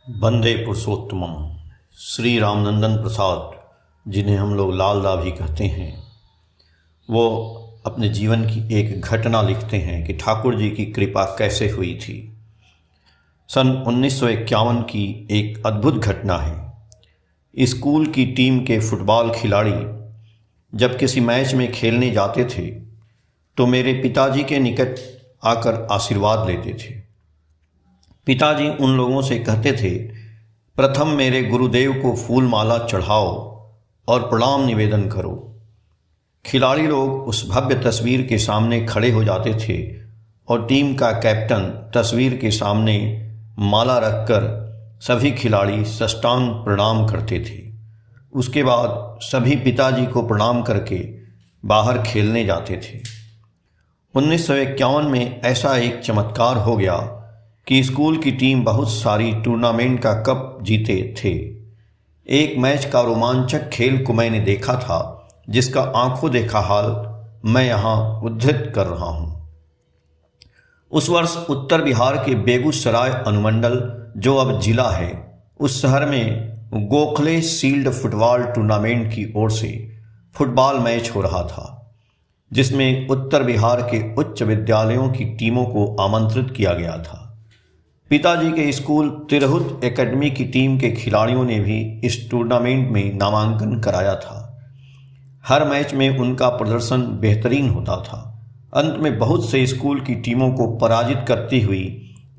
वंदे पुरुषोत्तमम श्री रामनंदन प्रसाद, जिन्हें हम लोग लालदा भी कहते हैं, वो अपने जीवन की एक घटना लिखते हैं कि ठाकुर जी की कृपा कैसे हुई थी। सन 1951 की एक अद्भुत घटना है। स्कूल की टीम के फुटबॉल खिलाड़ी जब किसी मैच में खेलने जाते थे तो मेरे पिताजी के निकट आकर आशीर्वाद लेते थे। पिताजी उन लोगों से कहते थे, प्रथम मेरे गुरुदेव को फूल माला चढ़ाओ और प्रणाम निवेदन करो। खिलाड़ी लोग उस भव्य तस्वीर के सामने खड़े हो जाते थे और टीम का कैप्टन तस्वीर के सामने माला रखकर सभी खिलाड़ी साष्टांग प्रणाम करते थे। उसके बाद सभी पिताजी को प्रणाम करके बाहर खेलने जाते थे। 1951 में ऐसा एक चमत्कार हो गया कि स्कूल की टीम बहुत सारी टूर्नामेंट का कप जीते थे। एक मैच का रोमांचक खेल को मैंने देखा था, जिसका आंखों देखा हाल मैं यहाँ उद्धृत कर रहा हूँ। उस वर्ष उत्तर बिहार के बेगूसराय अनुमंडल, जो अब जिला है, उस शहर में गोखले शील्ड फुटबॉल टूर्नामेंट की ओर से फुटबॉल मैच हो रहा था, जिसमें उत्तर बिहार के उच्च विद्यालयों की टीमों को आमंत्रित किया गया था। पिताजी के स्कूल तिरहुत एकेडमी की टीम के खिलाड़ियों ने भी इस टूर्नामेंट में नामांकन कराया था। हर मैच में उनका प्रदर्शन बेहतरीन होता था। अंत में बहुत से स्कूल की टीमों को पराजित करती हुई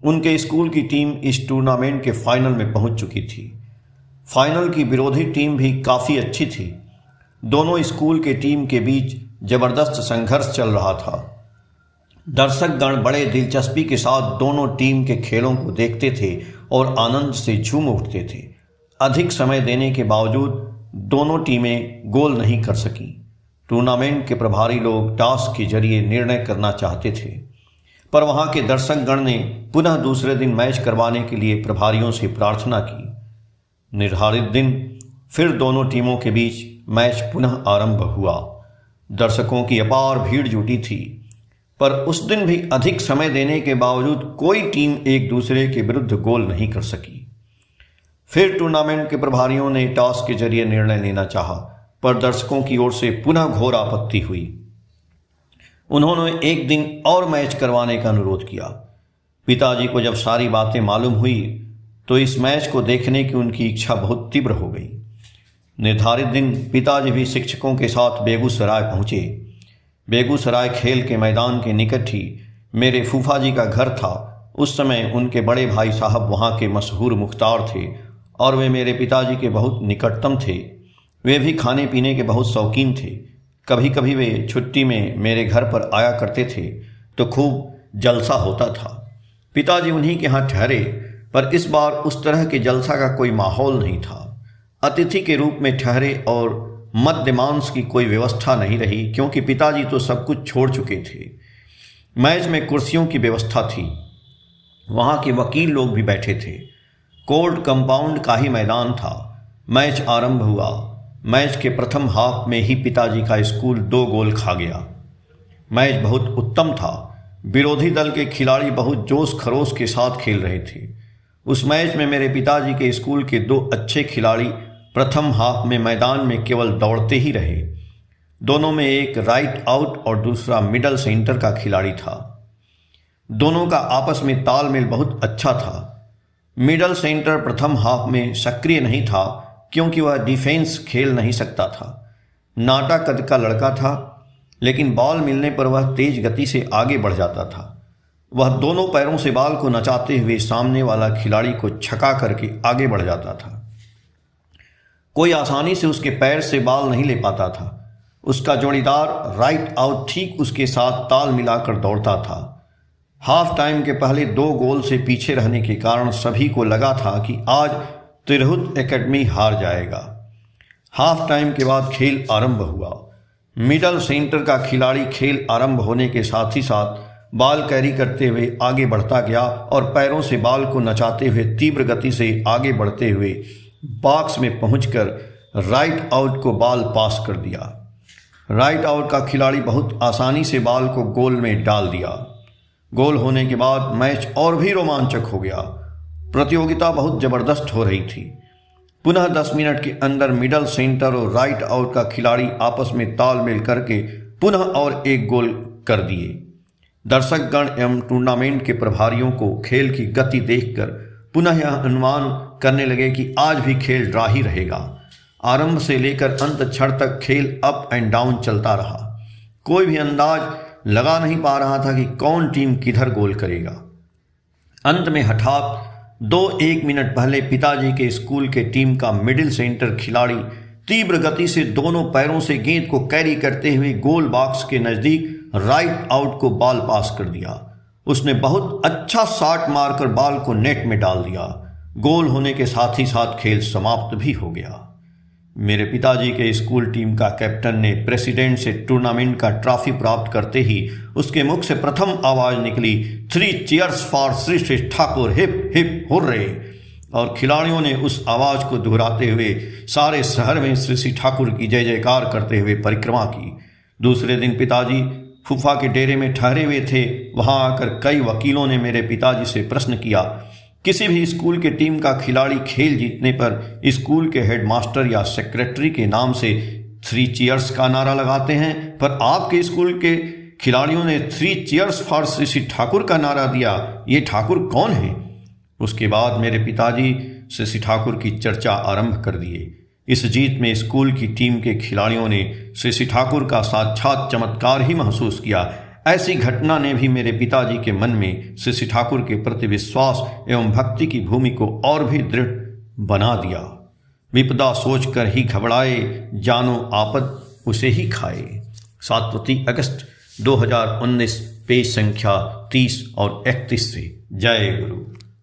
उनके स्कूल की टीम इस टूर्नामेंट के फाइनल में पहुंच चुकी थी। फाइनल की विरोधी टीम भी काफ़ी अच्छी थी। दोनों स्कूल के टीम के बीच जबरदस्त संघर्ष चल रहा था। दर्शकगण बड़े दिलचस्पी के साथ दोनों टीम के खेलों को देखते थे और आनंद से झूम उठते थे। अधिक समय देने के बावजूद दोनों टीमें गोल नहीं कर सकीं। टूर्नामेंट के प्रभारी लोग टॉस के जरिए निर्णय करना चाहते थे, पर वहां के दर्शकगण ने पुनः दूसरे दिन मैच करवाने के लिए प्रभारियों से प्रार्थना की। निर्धारित दिन फिर दोनों टीमों के बीच मैच पुनः आरंभ हुआ। दर्शकों की अपार भीड़ जुटी थी, पर उस दिन भी अधिक समय देने के बावजूद कोई टीम एक दूसरे के विरुद्ध गोल नहीं कर सकी। फिर टूर्नामेंट के प्रभारियों ने टॉस के जरिए निर्णय लेना चाहा, पर दर्शकों की ओर से पुनः घोर आपत्ति हुई। उन्होंने एक दिन और मैच करवाने का अनुरोध किया। पिताजी को जब सारी बातें मालूम हुई तो इस मैच को देखने की उनकी इच्छा बहुत तीव्र हो गई। निर्धारित दिन पिताजी भी शिक्षकों के साथ बेगूसराय पहुंचे। बेगूसराय खेल के मैदान के निकट ही मेरे फूफा जी का घर था। उस समय उनके बड़े भाई साहब वहाँ के मशहूर मुख्तार थे और वे मेरे पिताजी के बहुत निकटतम थे। वे भी खाने पीने के बहुत शौकीन थे। कभी कभी वे छुट्टी में मेरे घर पर आया करते थे तो खूब जलसा होता था। पिताजी उन्हीं के यहाँ ठहरे, पर इस बार उस तरह के जलसा का कोई माहौल नहीं था। अतिथि के रूप में ठहरे और मद्य मांस की कोई व्यवस्था नहीं रही, क्योंकि पिताजी तो सब कुछ छोड़ चुके थे। मैच में कुर्सियों की व्यवस्था थी। वहाँ के वकील लोग भी बैठे थे। कोर्ट कंपाउंड का ही मैदान था। मैच आरंभ हुआ। मैच के प्रथम हाफ में ही पिताजी का स्कूल 2 गोल खा गया। मैच बहुत उत्तम था। विरोधी दल के खिलाड़ी बहुत जोश खरोश के साथ खेल रहे थे। उस मैच में मेरे पिताजी के स्कूल के 2 अच्छे खिलाड़ी प्रथम हाफ में मैदान में केवल दौड़ते ही रहे। दोनों में एक राइट आउट और दूसरा मिडल सेंटर का खिलाड़ी था। दोनों का आपस में तालमेल बहुत अच्छा था। मिडल सेंटर प्रथम हाफ में सक्रिय नहीं था, क्योंकि वह डिफेंस खेल नहीं सकता था। नाटा कद का लड़का था, लेकिन बॉल मिलने पर वह तेज गति से आगे बढ़ जाता था। वह दोनों पैरों से बॉल को नचाते हुए सामने वाला खिलाड़ी को छका करके आगे बढ़ जाता था। कोई आसानी से उसके पैर से बॉल नहीं ले पाता था। उसका जोड़ीदार राइट आउट ठीक उसके साथ ताल मिलाकर दौड़ता था। हाफ टाइम के पहले 2 गोल से पीछे रहने के कारण सभी को लगा था कि आज तिरहुत एकेडमी हार जाएगा। हाफ टाइम के बाद खेल आरंभ हुआ। मिडल सेंटर का खिलाड़ी खेल आरंभ होने के साथ ही साथ बॉल कैरी करते हुए आगे बढ़ता गया और पैरों से बॉल को नचाते हुए तीव्र गति से आगे बढ़ते हुए बॉक्स में पहुंचकर राइट आउट को बॉल पास कर दिया। राइट आउट का खिलाड़ी बहुत आसानी से बॉल को गोल में डाल दिया। गोल होने के बाद मैच और भी रोमांचक हो गया। प्रतियोगिता बहुत जबरदस्त हो रही थी। पुनः 10 मिनट के अंदर मिडल, सेंटर और राइट आउट का खिलाड़ी आपस में तालमेल करके पुनः और एक गोल कर दिए। दर्शकगण एवं टूर्नामेंट के प्रभारियों को खेल की गति देखकर पुनः यह अनुमान करने लगे कि आज भी खेल ड्रा ही रहेगा। आरंभ से लेकर अंत क्षण तक खेल अप एंड डाउन चलता रहा। कोई भी अंदाज लगा नहीं पा रहा था कि कौन टीम किधर गोल करेगा। अंत में हठात 1 मिनट पहले पिताजी के स्कूल के टीम का मिडिल सेंटर खिलाड़ी तीव्र गति से दोनों पैरों से गेंद को कैरी करते हुए गोल बॉक्स के नज़दीक राइट आउट को बॉल पास कर दिया। उसने बहुत अच्छा शॉट मारकर बॉल को नेट में डाल दिया। गोल होने के साथ ही साथ खेल समाप्त भी हो गया। मेरे पिताजी के स्कूल टीम का कैप्टन ने प्रेसिडेंट से टूर्नामेंट का ट्रॉफी प्राप्त करते ही उसके मुख से प्रथम आवाज निकली, 3 cheers for Shri Shri Thakur, hip hip hurray. और खिलाड़ियों ने उस आवाज को दोहराते हुए सारे शहर में श्री श्री ठाकुर की जय जयकार करते हुए परिक्रमा की। दूसरे दिन पिताजी फूफा के डेरे में ठहरे हुए थे। वहां आकर कई वकीलों ने मेरे पिताजी से प्रश्न किया, किसी भी स्कूल के टीम का खिलाड़ी खेल जीतने पर स्कूल के हेडमास्टर या सेक्रेटरी के नाम से 3 चीयर्स का नारा लगाते हैं, पर आपके स्कूल के खिलाड़ियों ने 3 चीयर्स फॉर श्री श्री ठाकुर का नारा दिया। ये ठाकुर कौन है? उसके बाद मेरे पिताजी श्री श्री ठाकुर की चर्चा आरंभ कर दिए। इस जीत में स्कूल की टीम के खिलाड़ियों ने श्री श्री ठाकुर का साक्षात चमत्कार ही महसूस किया। ऐसी घटना ने भी मेरे पिताजी के मन में श्री श्री ठाकुर के प्रति विश्वास एवं भक्ति की भूमि को और भी दृढ़ बना दिया। विपदा सोचकर ही घबराए, जानो आपद उसे ही खाए। 7 अगस्त 2019, पेज संख्या 30 और 31 से। जय गुरु।